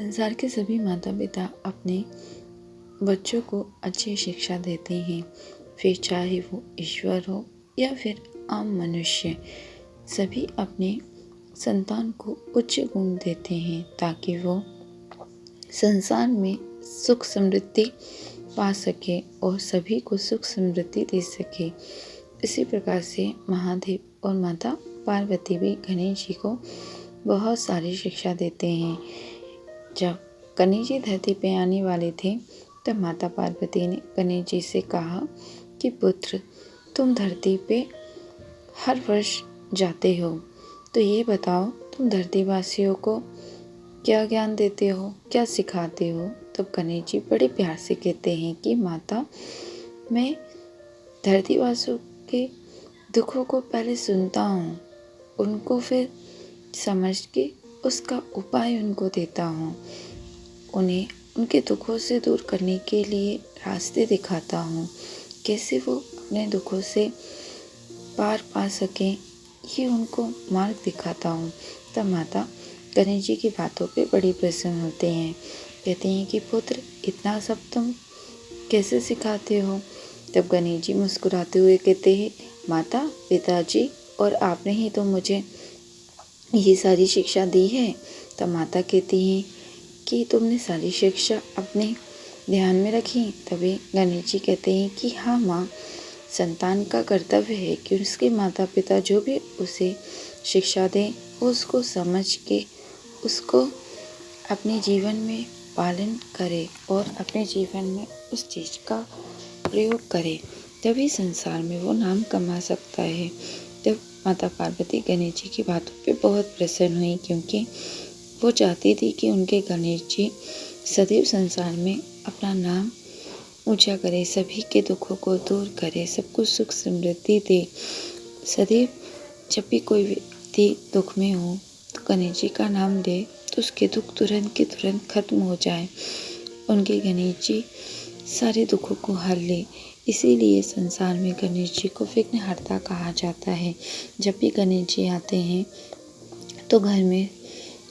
संसार के सभी माता पिता अपने बच्चों को अच्छी शिक्षा देते हैं, फिर चाहे वो ईश्वर हो या फिर आम मनुष्य। सभी अपने संतान को उच्च गुण देते हैं ताकि वो संसार में सुख समृद्धि पा सके और सभी को सुख समृद्धि दे सके। इसी प्रकार से महादेव और माता पार्वती भी गणेश जी को बहुत सारी शिक्षा देते हैं। जब गणेश जी धरती पे आने वाले थे तब माता पार्वती ने गणेश जी से कहा कि पुत्र, तुम धरती पे हर वर्ष जाते हो, तो ये बताओ तुम धरतीवासियों को क्या ज्ञान देते हो, क्या सिखाते हो। तब गणेश जी बड़े प्यार से कहते हैं कि माता, मैं धरतीवासियों के दुखों को पहले सुनता हूँ, उनको फिर समझ के उसका उपाय उनको देता हूँ, उन्हें उनके दुखों से दूर करने के लिए रास्ते दिखाता हूँ, कैसे वो अपने दुखों से पार पा सकें, ये उनको मार्ग दिखाता हूँ। तब माता गणेश जी की बातों पे बड़ी प्रसन्न होते हैं, कहते हैं कि पुत्र, इतना सब तुम कैसे सिखाते हो। तब गणेश जी मुस्कुराते हुए कहते हैं, माता, पिताजी और आपने ही तो मुझे ये सारी शिक्षा दी है। तब माता कहती हैं कि तुमने सारी शिक्षा अपने ध्यान में रखी। तभी गणेश जी कहते हैं कि हाँ माँ, संतान का कर्तव्य है कि उसके माता पिता जो भी उसे शिक्षा दें उसको समझ के उसको अपने जीवन में पालन करे और अपने जीवन में उस चीज़ का प्रयोग करे, तभी संसार में वो नाम कमा सकता है। तब माता पार्वती गणेश जी की बातों पे बहुत प्रसन्न हुई, क्योंकि वो चाहती थी कि उनके गणेश जी सदैव संसार में अपना नाम ऊंचा करे, सभी के दुखों को दूर करे, सबको सुख समृद्धि दे। सदैव जब भी कोई व्यक्ति दुख में हो तो गणेश जी का नाम ले तो उसके दुख तुरंत के तुरंत खत्म हो जाए। उनके गणेश जी सारे दुखों को हर ले, इसीलिए संसार में गणेश जी को विघ्नहर्ता कहा जाता है। जब भी गणेश जी आते हैं तो घर में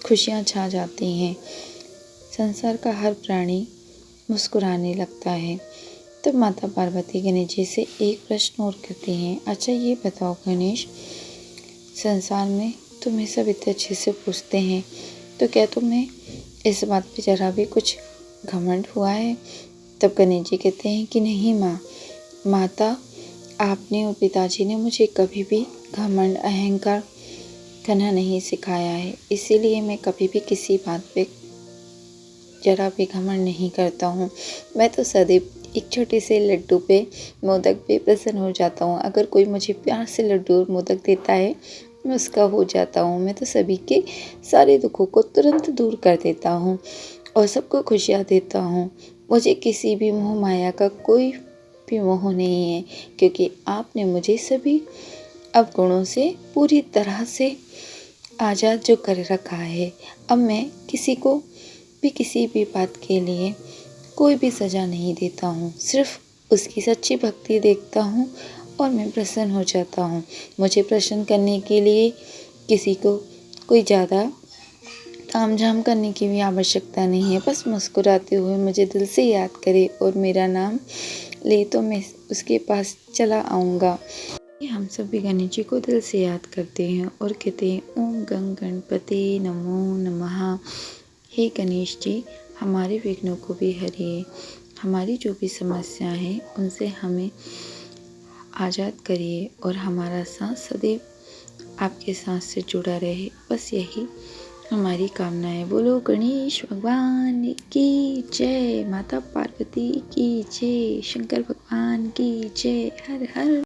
खुशियाँ छा जाती हैं, संसार का हर प्राणी मुस्कुराने लगता है। तब माता पार्वती गणेश जी से एक प्रश्न और करती हैं, अच्छा ये बताओ गणेश, संसार में तुम्हें सब इतने अच्छे से पूछते हैं, तो क्या तुम्हें इस बात पे जरा भी कुछ घमंड हुआ है। तब गणेश जी कहते हैं कि नहीं माँ, माता, आपने और पिताजी ने मुझे कभी भी घमंड अहंकार करना नहीं सिखाया है, इसीलिए मैं कभी भी किसी बात पे जरा भी घमंड नहीं करता हूँ। मैं तो सदैव एक छोटे से लड्डू पे, मोदक पे प्रसन्न हो जाता हूँ। अगर कोई मुझे प्यार से लड्डू और मोदक देता है मैं उसका हो जाता हूँ। मैं तो सभी के सारे दुखों को तुरंत दूर कर देता हूँ और सबको खुशियाँ देता हूँ। मुझे किसी भी मोह माया का कोई भी मोह नहीं है, क्योंकि आपने मुझे सभी अवगुणों से पूरी तरह से आज़ाद जो कर रखा है। अब मैं किसी को भी किसी भी बात के लिए कोई भी सज़ा नहीं देता हूँ, सिर्फ उसकी सच्ची भक्ति देखता हूँ और मैं प्रसन्न हो जाता हूँ। मुझे प्रसन्न करने के लिए किसी को कोई ज़्यादा तामझाम करने की भी आवश्यकता नहीं है। बस मुस्कुराते हुए मुझे दिल से याद करे और मेरा नाम ले तो मैं उसके पास चला आऊँगा। हम सब भी गणेश जी को दिल से याद करते हैं और कहते हैं, ओम गं गणपति नमो नमः। हे गणेश जी, हमारे विघ्नों को भी हरिए, हमारी जो भी समस्या है उनसे हमें आज़ाद करिए और हमारा सांस सदैव आपके सांस से जुड़ा रहे। बस यही हमारी कामना है। बोलो गणेश भगवान की जय, माता पार्वती की जय, शंकर भगवान की जय, हर हर